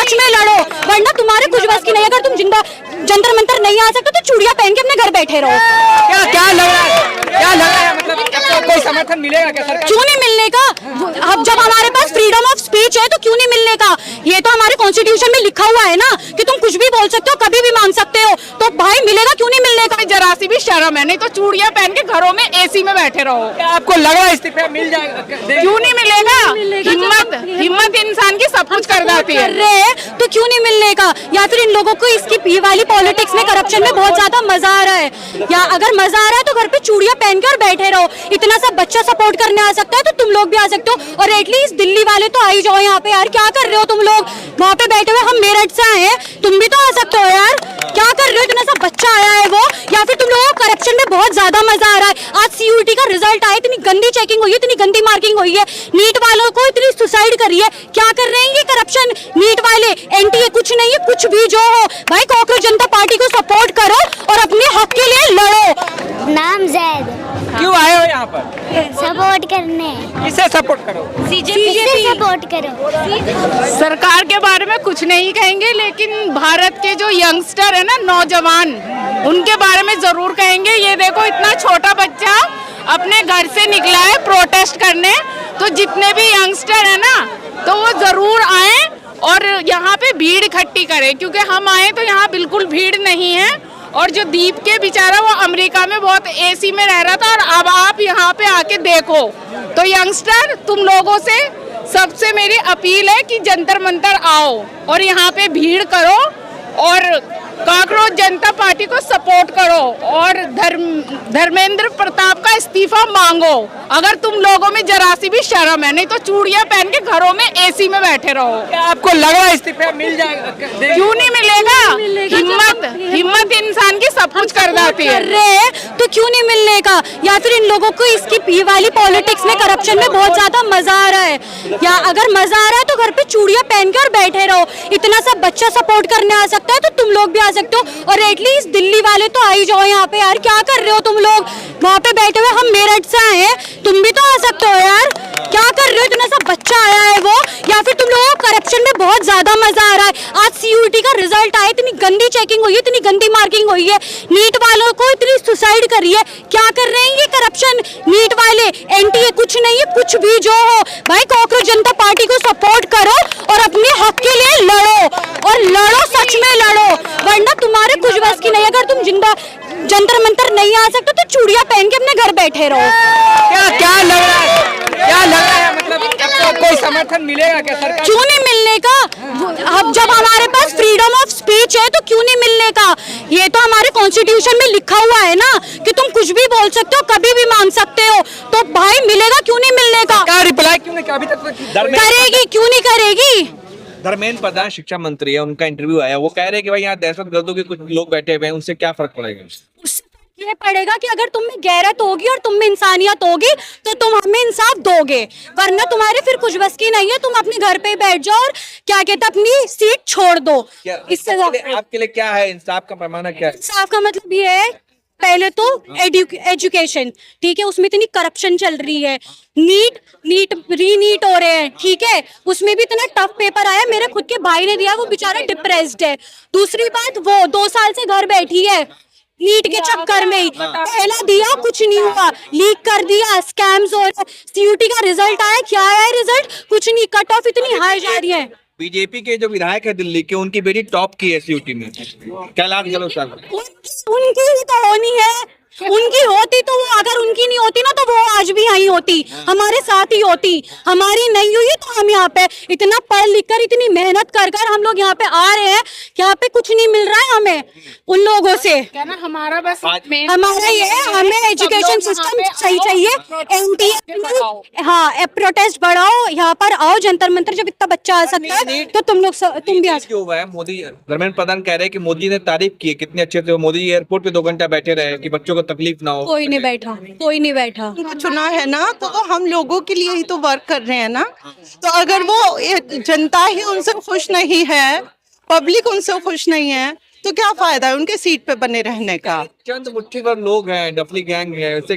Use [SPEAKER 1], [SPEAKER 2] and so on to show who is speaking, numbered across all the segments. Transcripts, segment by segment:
[SPEAKER 1] सच में लड़ो, वरना तुम्हारे कुछ बस की नहीं। अगर तुम जिंदा जंतर मंतर नहीं आ सकते तो चूड़ियां पहन के अपने घर बैठे रहो।
[SPEAKER 2] क्या लग रहा है, क्या लग रहा है, मतलब आपको कोई समर्थन मिलेगा क्या सरकार?
[SPEAKER 1] क्यों नहीं मिलने का? अब जब हमारे पास फ्रीडम ऑफ स्पीच है तो क्यों नहीं मिलने का? ये तो हमारे कॉन्स्टिट्यूशन में लिखा हुआ है ना कि तुम कुछ भी बोल सकते हो, कभी भी मांग सकते हो, तो भाई मिलेगा क्यों नहीं मिलने का?
[SPEAKER 3] जरा सी भी शर्म है, नहीं तो चूड़ियां पहन के घरों में एसी में बैठे रहो।
[SPEAKER 2] क्या आपको लग रहा है इस्तीफा मिल जाएगा?
[SPEAKER 3] क्यों नहीं मिलेगा? हिम्मत इंसान की सब कुछ कर जाती है।
[SPEAKER 1] तो क्यों नहीं मिलने का? या फिर इन लोगों को इसकी ये वाली पॉलिटिक्स में, करप्शन में बहुत ज्यादा मजा आ रहा है, या अगर मजा आ रहा है तो घर पे चूड़ियां पहन कर बैठे रहो। इतना सब बच्चा सपोर्ट करने आ सकता है तो तुम लोग भी आ सकते हो। और एटलीस्ट दिल्ली वाले तो आ ही जाओ यहाँ पे यार, क्या कर रहे हो तुम लोग वहाँ पे बैठे हुए? हम मेरठ से आए हैं, तुम भी तो आ सकते हो यार, क्या कर रहे हो? इतना सा बच्चा आया है वो, या फिर तुम लोगों को करप्शन में बहुत ज्यादा मजा आ रहा है। आज सीयूईटी का रिजल्ट आया, इतनी गंदी चेकिंग हुई है, इतनी गंदी मार्किंग हुई है, नीट वालों को इतनी सुसाइड करी है। क्या कर रहे हैं ये करप्शन नीट वाले? एनटीए कुछ नहीं है, कुछ भी जो हो भाई, कॉकरोच जनता पार्टी को सपोर्ट करो और अपने हक के लिए लड़ो।
[SPEAKER 4] नाम जैद।
[SPEAKER 2] क्यों आए हो यहाँ पर?
[SPEAKER 4] सपोर्ट करने।
[SPEAKER 2] किसे सपोर्ट करो?
[SPEAKER 4] किसे सपोर्ट करो?
[SPEAKER 3] सरकार के बारे में कुछ नहीं कहेंगे, लेकिन भारत के जो यंगस्टर है ना, नौजवान, उनके बारे में जरूर कहेंगे। ये देखो, इतना छोटा बच्चा अपने घर से निकला है प्रोटेस्ट करने, तो जितने भी यंगस्टर है ना, तो वो जरूर आए और यहाँ पे भीड़ इकट्ठी करें, क्योंकि हम आए तो यहाँ बिल्कुल भीड़ नहीं है। और जो दीप के बेचारा, वो अमेरिका में बहुत एसी में रह रहा था, और अब आप यहाँ पे आके देखो। तो यंगस्टर, तुम लोगों से सबसे मेरी अपील है कि जंतर मंतर आओ और यहाँ पे भीड़ करो और कॉकरोच जनता पार्टी को सपोर्ट करो और धर्मेंद्र प्रताप का इस्तीफा मांगो। अगर तुम लोगों में जरा सी भी शर्म है, नहीं तो चूड़ियां पहन के घरों में एसी में बैठे रहो।
[SPEAKER 2] क्या आपको लग रहा है इस्तीफा मिल जाएगा?
[SPEAKER 3] क्यों नहीं मिलेगा? हिम्मत इंसान की सब कुछ कर जाती है।
[SPEAKER 1] तो क्यों नहीं मिलने का? या फिर इन लोगों को इसकी ये वाली पॉलिटिक्स में, करप्शन में बहुत ज्यादा मजा आ रहा है, या अगर मजा आ रहा है तो घर पे चूड़ियां पहनकर बैठे रहो। इतना सब बच्चा सपोर्ट करने आ सकता है तो तुम लोग भी आ सकते हो। और एटलीस्ट दिल्ली वाले तो आ ही जाओ यहाँ पे यार, क्या कर रहे हो तुम लोग वहाँ पे बैठे हुए? हम मेरठ से आए हैं, तुम भी तो आ सकते हो यार, क्या कर रहे हो? इतना सा बच्चा आया है वो, या फिर तुम लोगों को करप्शन में बहुत ज्यादा मजा आ रहा है। आज सीयूईटी का रिजल्ट आया, इतनी गंदी चेकिंग हुई है, इतनी गंदी मार्किंग हुई है, नीट वालों को इतनी सुसाइड करी है। क्या कर रहे हैं ये करप्शन नीट वाले? एनटीए कुछ नहीं है, कुछ भी जो हो भाई, कॉकरोच जनता पार्टी को सपोर्ट करो और अपने हक के लिए लड़ो, और लड़ो, सच में लड़ो, वरना तुम्हारे कुछ बस की नहीं। अगर तुम जिंदा जंतर मंतर नहीं आ सकते तो चूड़ियां पहन के अपने घर बैठे रहो।
[SPEAKER 2] क्या लग रहा है, क्या लग रहा है, मतलब आपको कोई समर्थन मिलेगा क्या सरकार?
[SPEAKER 1] क्यों नहीं मिलने का? अब जब हमारे पास फ्रीडम ऑफ स्पीच है तो क्यों नहीं मिलने का? ये तो हमारे कॉन्स्टिट्यूशन में लिखा हुआ है ना कि तुम कुछ भी बोल सकते हो, कभी भी मांग सकते हो, तो भाई मिलेगा क्यों नहीं मिलने का?
[SPEAKER 2] क्या रिप्लाई क्यों नहीं किया अभी तक?
[SPEAKER 1] करेगी, क्यों नहीं करेगी?
[SPEAKER 2] धर्मेंद्र प्रधान शिक्षा मंत्री है, उनका इंटरव्यू आया, वो कह रहे हैं कि भाई यहाँ दहशतगर्दों के कुछ लोग बैठे हुए हैं, उनसे क्या फर्क पड़ेगा?
[SPEAKER 1] उससे ये पड़ेगा कि अगर तुम में गैरत होगी और तुम में इंसानियत होगी तो तुम हमें इंसाफ दोगे, वरना तुम्हारे फिर कुछ बस की नहीं है। तुम अपने घर पे ही बैठ जाओ और क्या कहते हैं, अपनी सीट छोड़ दो। इससे
[SPEAKER 2] आपके लिए क्या है इंसाफ का पैमाना? क्या है
[SPEAKER 1] इंसाफ का? मतलब ये है, पहले तो एजुकेशन, ठीक है, उसमें इतनी करप्शन चल रही है, रीनीट हो रहे हैं, ठीक है, उसमें भी इतना टफ पेपर आया, मेरे खुद के भाई ने दिया, वो बेचारा डिप्रेस्ड है। दूसरी बात, वो 2 साल से घर बैठी है नीट के चक्कर में ही, पहला दिया कुछ नहीं हुआ, लीक कर दिया, स्कैम्स हो रहे। सीयूईटी का रिजल्ट आया, क्या आया रिजल्ट? कुछ नहीं, कट ऑफ इतनी हाई जा रही है।
[SPEAKER 2] बीजेपी के जो विधायक है दिल्ली के, उनकी बेटी टॉप की है सीयूईटी में, कैलाश गलौसार।
[SPEAKER 1] उनकी ही तो होनी है, उनकी होती तो वो, अगर उनकी नहीं होती ना तो वो आज भी यहीं होती, हमारे साथ ही होती। हमारी नहीं हुई तो हम यहाँ पे इतना पढ़ लिख कर, इतनी मेहनत कर कर हम लोग यहाँ पे आ रहे हैं, यहाँ पे कुछ नहीं मिल रहा है हमें उन लोगों से।
[SPEAKER 3] क्या ना, हमारा बस
[SPEAKER 1] हमारा ये है, हमें एजुकेशन सिस्टम सही चाहिए। एनटीए, हाँ, प्रोटेस्ट बढ़ाओ, यहाँ पर आओ, जंतर मंतर, जब इतना बच्चा आ सकता है तो तुम भी आ सकते हो।
[SPEAKER 2] मोदी, धर्मेंद्र प्रधान कह रहे हैं कि मोदी ने तारीफ की है कितने अच्छे से, मोदी एयरपोर्ट पे 2 घंटा बैठे रहे कि बच्चों को तकलीफ ना हो।
[SPEAKER 1] कोई नहीं बैठा, कोई नहीं बैठा।
[SPEAKER 5] चुना है ना, तो वो हम लोगों के लिए ही तो वर्क कर रहे हैं ना। तो अगर वो जनता ही उनसे खुश नहीं है, पब्लिक उनसे खुश नहीं है, तो तो क्या फायदा है उनके सीट पे बने रहने का।
[SPEAKER 2] चंद मुट्ठी भर लोग हैं, डफली गैंग है, उससे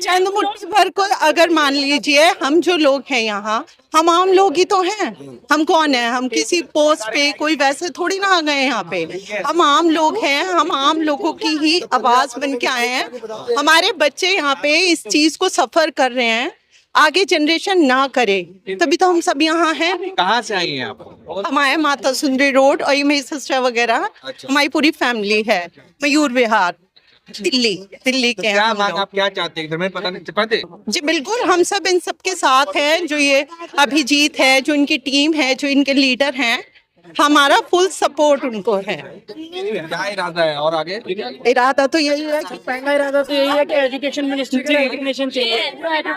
[SPEAKER 5] चंद मुट्ठी भर को अगर मान लीजिए, हम जो लोग हैं यहाँ, हम आम लोग ही तो हैं। हम कौन है? हम किसी पोस्ट पे कोई वैसे थोड़ी ना आ गए यहाँ पे। हम आम लोग हैं, हम आम लोगों की ही आवाज बन के आए हैं। हमारे बच्चे यहाँ पे इस चीज को सफर कर रहे हैं, आगे जनरेशन ना करे, तभी तो हम सब यहाँ हैं।
[SPEAKER 2] कहाँ से आई हैं आप?
[SPEAKER 5] हमारे माता सुंदरी रोड और ये मेरी सिस्टर वगैरह, हमारी पूरी फैमिली है। मयूर विहार, दिल्ली के हैं
[SPEAKER 2] क्या
[SPEAKER 5] हम
[SPEAKER 2] मांग,
[SPEAKER 5] लोग।
[SPEAKER 2] आप क्या चाहते हैं? घर में पता नहीं पता
[SPEAKER 5] जी बिल्कुल, हम सब इन सबके साथ हैं। जो ये अभिजीत है, जो इनकी टीम है, जो इनके लीडर हैं, हमारा फुल सपोर्ट उनको है।
[SPEAKER 2] क्या इरादा है और आगे?
[SPEAKER 5] इरादा तो यही है कि
[SPEAKER 6] पहला इरादा तो यही है कि एजुकेशन मिनिस्ट्री का रेजिग्नेशन चाहिए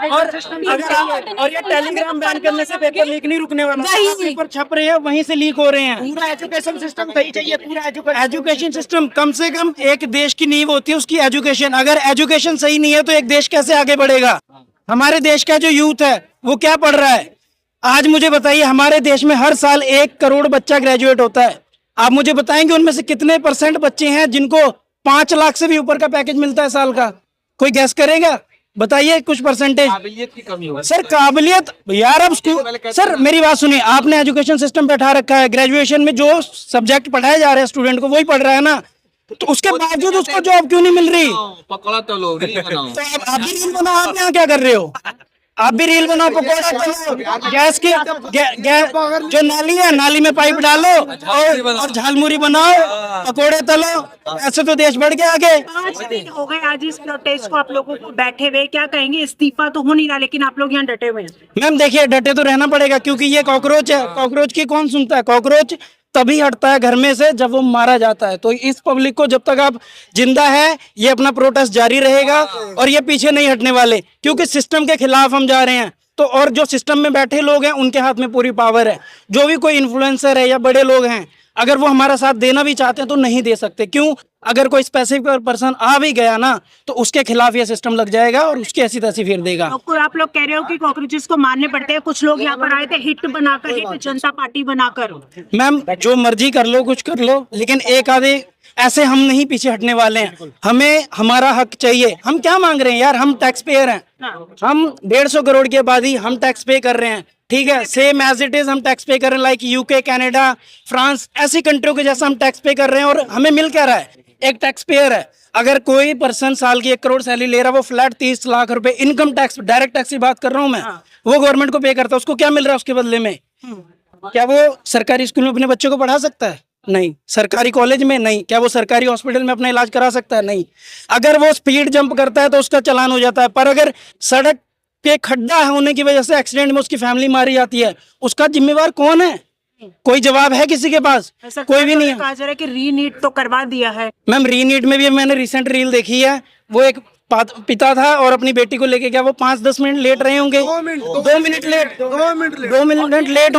[SPEAKER 6] और ये टेलीग्राम बैन करने से पेपर लीक नहीं रुकने वाला। पेपर छप रहे हैं, वहीं से लीक हो रहे हैं। पूरा एजुकेशन सिस्टम सही चाहिए। पूरा एजुकेशन सिस्टम, कम से कम एक देश की नींव होती है उसकी एजुकेशन। अगर एजुकेशन सही नहीं है तो एक देश कैसे आगे बढ़ेगा? हमारे देश का जो यूथ है वो क्या पढ़ रहा है? आज मुझे बताइए, हमारे देश में हर साल 1 करोड़ बच्चा ग्रेजुएट होता है। आप मुझे बताएंगे उनमें से कितने % बच्चे हैं जिनको 5 लाख से भी ऊपर का पैकेज मिलता है साल का? कोई गैस करेगा? बताइए कुछ परसेंटेज।
[SPEAKER 2] काबिलियत की कमी हो
[SPEAKER 6] सर काबिलियत यार, अब स्कूल, सर मेरी बात सुनिए, आपने एजुकेशन सिस्टम पे बैठा रखा है। ग्रेजुएशन में जो सब्जेक्ट पढ़ाए जा रहे हैं स्टूडेंट को वही पढ़ रहा है ना, तो उसके बावजूद उसको जॉब क्यों नहीं मिल रही?
[SPEAKER 2] पकड़ा तो लो, रील बनाओ।
[SPEAKER 6] तो आप भी रील बनाओ। आप यहाँ क्या कर रहे हो? आप भी रील बनाओ, पकौड़ा चलो, गैस की जो नाली है, नाली में पाइप डालो और झालमुरी बनाओ, पकौड़े तलो। ऐसे तो देश बढ़ गया आगे।
[SPEAKER 7] 5 दिन हो गए आज इस प्रोटेस्ट को आप लोगों को बैठे हुए, क्या कहेंगे? इस्तीफा तो हो नहीं रहा, लेकिन आप लोग यहाँ डटे हुए हैं।
[SPEAKER 6] मैम देखिए, डटे तो रहना पड़ेगा क्योंकि ये कॉकरोच है। कॉकरोच की कौन सुनता है? कॉकरोच तभी हटता है घर में से जब वो मारा जाता है। तो इस पब्लिक को जब तक आप जिंदा है, ये अपना प्रोटेस्ट जारी रहेगा और ये पीछे नहीं हटने वाले, क्योंकि सिस्टम के खिलाफ हम जा रहे हैं। तो और जो सिस्टम में बैठे लोग हैं उनके हाथ में पूरी पावर है। जो भी कोई इन्फ्लुएंसर है या बड़े लोग हैं, अगर वो हमारा साथ देना भी चाहते हैं तो नहीं दे सकते। क्यों? अगर कोई स्पेसिफिक पर्सन आ भी गया ना तो उसके खिलाफ ये सिस्टम लग जाएगा और उसकी ऐसी तैसी फेर देगा।
[SPEAKER 7] तो आप लोग कह रहे हो कि कॉकरोचेस को मारने पड़ते हैं। कुछ लोग यहाँ पर आए थे हिट बनाकर, हिट जनता पार्टी बनाकर।
[SPEAKER 6] मैम जो मर्जी कर लो, कुछ कर लो, लेकिन एक आधे ऐसे हम नहीं पीछे हटने वाले हैं। हमें हमारा हक चाहिए। हम क्या मांग रहे हैं यार? हम टैक्स पेयर हैं। हम 150 करोड़ की आबादी, हम टैक्स पे कर रहे हैं। ठीक है, सेम एज इट इज हम टैक्स पे कर रहे हैं, लाइक यूके, कनाडा, फ्रांस, ऐसी कंट्रियों के जैसा हम टैक्स पे कर रहे हैं। और हमें मिल क्या रहा है? एक टैक्स पेयर है। अगर कोई पर्सन साल की 1 करोड़ सैलरी ले रहा है, वो फ्लैट 30 लाख रुपए इनकम टैक्स, डायरेक्ट टैक्स की बात कर रहा हूँ मैं, वो गवर्नमेंट को पे करता है। उसको क्या मिल रहा है उसके बदले में? क्या वो सरकारी स्कूल में अपने बच्चों को पढ़ा सकता है? नहीं। सरकारी कॉलेज में? नहीं। क्या वो सरकारी हॉस्पिटल में अपना इलाज करा सकता है? नहीं। अगर वो स्पीड जंप करता है तो उसका चालान हो जाता है, पर अगर सड़क के खड्डा होने की वजह से एक्सीडेंट में उसकी फैमिली मारी जाती है, उसका जिम्मेवार कौन है? कोई जवाब है किसी के पास? कोई भी नहीं है।
[SPEAKER 7] कहा जा रहा है कि रीनीट तो करवा दिया है।
[SPEAKER 6] मैम रीनीट में भी मैंने रिसेंट रील देखी है। वो एक पिता था और अपनी बेटी को लेके गया, वो 5-10 मिनट लेट रहे होंगे, 2 मिनट लेट